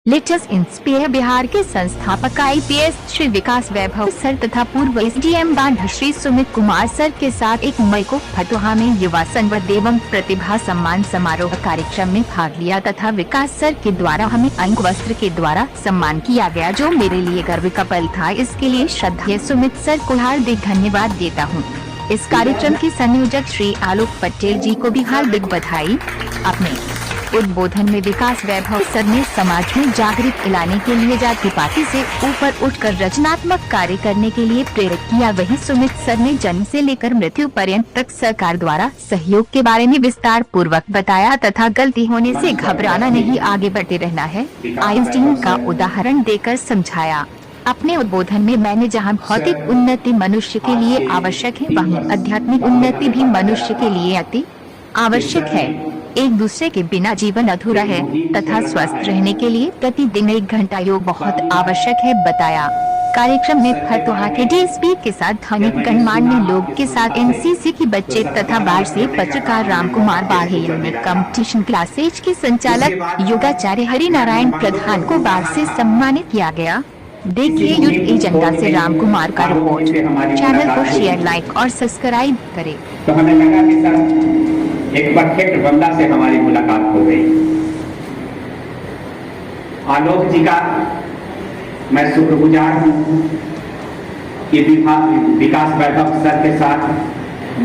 Latest inspire Bihar के संस्थापक IPS Shri विकास वैभव sir तथा पूर्व SDM बांध श्री सुमित कुमार सर के साथ 1 मई को फतुहा में युवा संवर्ध एवं प्रतिभा सम्मान समारोह कार्यक्रम में भाग लिया तथा विकास सर के द्वारा हमें अंक वस्त्र के द्वारा सम्मान किया गया, जो मेरे लिए गर्व का पल था। इसके लिए श्रद्धेय सुमित सर को हार्दिक धन्यवाद देता हूँ। इस कार्यक्रम के संयोजक श्री आलोक पटेल जी को भी हार्दिक बधाई। अपने उद्बोधन में विकास वैभव सर ने समाज में जागृति लाने के लिए जाति पाति से ऊपर उठकर रचनात्मक कार्य करने के लिए प्रेरित किया। वहीं सुमित सर ने जन्म से लेकर मृत्यु पर्यंत तक सरकार द्वारा सहयोग के बारे में विस्तार पूर्वक बताया तथा गलती होने से घबराना नहीं, आगे बढ़ते रहना है, आइंस्टीन का उदाहरण देकर समझाया। अपने उद्बोधन में मैंने जहां भौतिक उन्नति मनुष्य के लिए आवश्यक है, वहीं आध्यात्मिक उन्नति भी मनुष्य के लिए अति आवश्यक है। एक दूसरे के बिना जीवन अधूरा है तथा स्वस्थ रहने के लिए प्रतिदिन 1 घंटा योग बहुत आवश्यक है, बताया। कार्यक्रम में फतुहा के DSP के साथ धनिक गणमान्य लोग के साथ NCC की बच्चे तथा बाढ़ से पत्रकार राम कुमार बाढ़ेल ने कॉम्पिटिशन क्लासेज के संचालक योगाचार्य हरि नारायण प्रधान को बाढ़ से सम्मानित किया गया। देखिए युद्ध एजेंडा से राम कुमार का रिपोर्ट। चैनल को शेयर, लाइक और सब्सक्राइब करें। तो हमें लगा कि सर एक परफेक्ट बंदा से हमारी मुलाकात हो गई। आलोक जी का मैं शुक्रगुजार हूँ कि विकास वैभव सर के साथ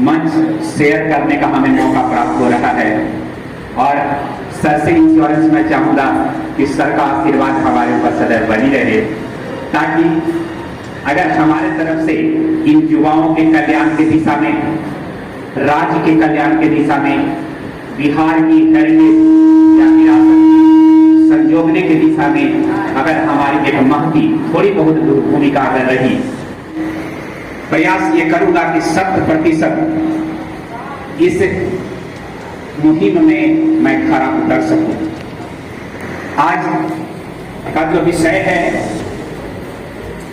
मंच शेयर करने का हमें मौका प्राप्त हो रहा है। और सर से इंश्योरेंस मैं चाहूँगा कि सर का आशीर्वाद हमारे ऊपर सदैव बनी रहे, ताकि अगर हमारे तरफ से इन युवाओं के कल्याण की दिशा में, राज्य के कल्याण की दिशा में, बिहार की हेरिटेज या विरासत संजोगने की दिशा में अगर हमारी एक महती थोड़ी बहुत भूमिका अगर रही, प्रयास ये करूंगा कि 100% इस मुहिम में मैं खरा उतर सकूं। आज का जो विषय है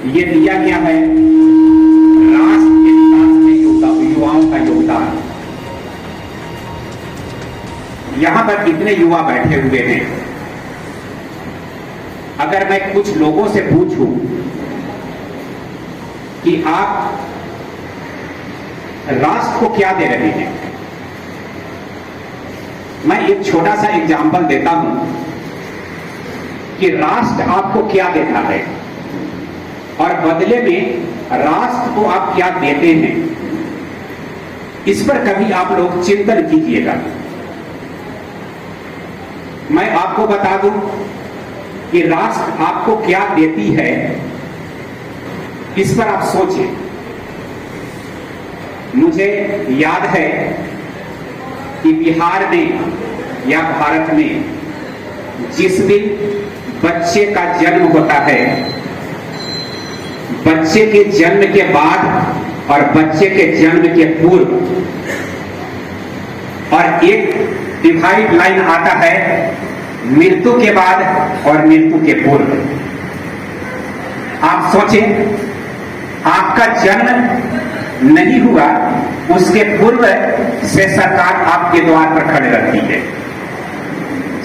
ये दिया गया है राष्ट्र के विकास में युवाओं का योगदान। यहां पर कितने युवा बैठे हुए हैं, अगर मैं कुछ लोगों से पूछूं कि आप राष्ट्र को क्या दे रहे हैं, मैं एक छोटा सा एग्जाम्पल देता हूं कि राष्ट्र आपको क्या देता है और बदले में राष्ट्र को आप क्या देते हैं। इस पर कभी आप लोग चिंतन कीजिएगा। मैं आपको बता दूं कि राष्ट्र आपको क्या देती है, इस पर आप सोचें। मुझे याद है कि बिहार में या भारत में जिस दिन बच्चे का जन्म होता है, बच्चे के जन्म के बाद और बच्चे के जन्म के पूर्व और एक डिवाइड लाइन आता है मृत्यु के बाद और मृत्यु के पूर्व। आप सोचें, आपका जन्म नहीं हुआ, उसके पूर्व से सरकार आपके द्वार पर खड़े रहती है।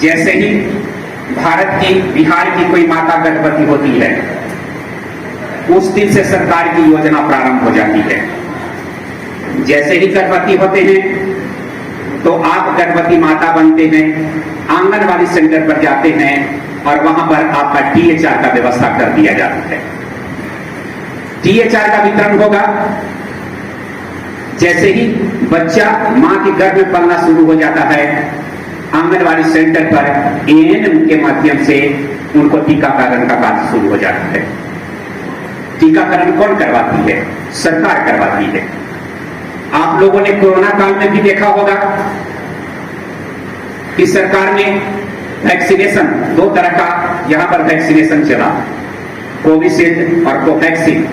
जैसे ही भारत की, बिहार की कोई माता गर्भवती होती है, उस दिन से सरकार की योजना प्रारंभ हो जाती है। जैसे ही गर्भवती होते हैं तो आप गर्भवती माता बनते हैं, आंगनबाड़ी सेंटर पर जाते हैं और वहां पर आपका THR का व्यवस्था कर दिया जाता है। THR का वितरण होगा। जैसे ही बच्चा मां के गर्भ में पलना शुरू हो जाता है, आंगनबाड़ी सेंटर पर ANM के माध्यम से उनको टीकाकरण का कार्य शुरू हो जाता है। टीकाकरण कौन करवाती है? सरकार करवाती है। आप लोगों ने कोरोना काल में भी देखा होगा कि सरकार ने वैक्सीनेशन, 2 तरह का यहां पर वैक्सीनेशन चला, कोविशील्ड और कोवैक्सीन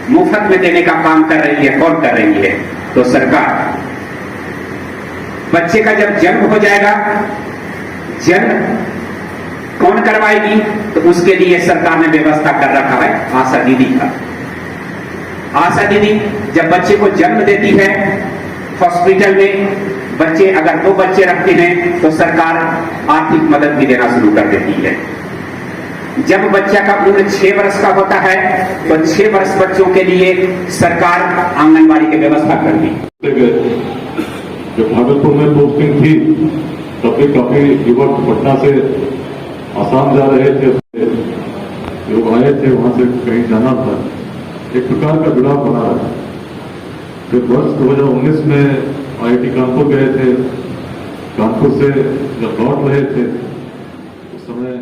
मुफ्त में देने का काम कर रही है। कौन कर रही है? तो सरकार। बच्चे का जब जन्म हो जाएगा, जन्म कौन करवाएगी? तो उसके लिए सरकार ने व्यवस्था कर रखा है आशा दीदी का। आशा दीदी जब बच्चे को जन्म देती है, हॉस्पिटल में बच्चे अगर 2 बच्चे रखते हैं तो सरकार आर्थिक मदद भी देना शुरू कर देती है। जब बच्चा का उम्र 6 वर्ष का होता है तो 6 वर्ष बच्चों के लिए सरकार आंगनबाड़ी की व्यवस्था कर दी। जब भागलपुर में पोस्टिंग थी तब भी काफी युवक पटना से आसाम जा रहे थे, लोग आए थे वहां से कहीं जाना था, एक प्रकार का जुड़ाव बना रहा। फिर वर्ष 2019 में IIT कानपुर गए थे, कानपुर से जब लौट रहे थे उस समय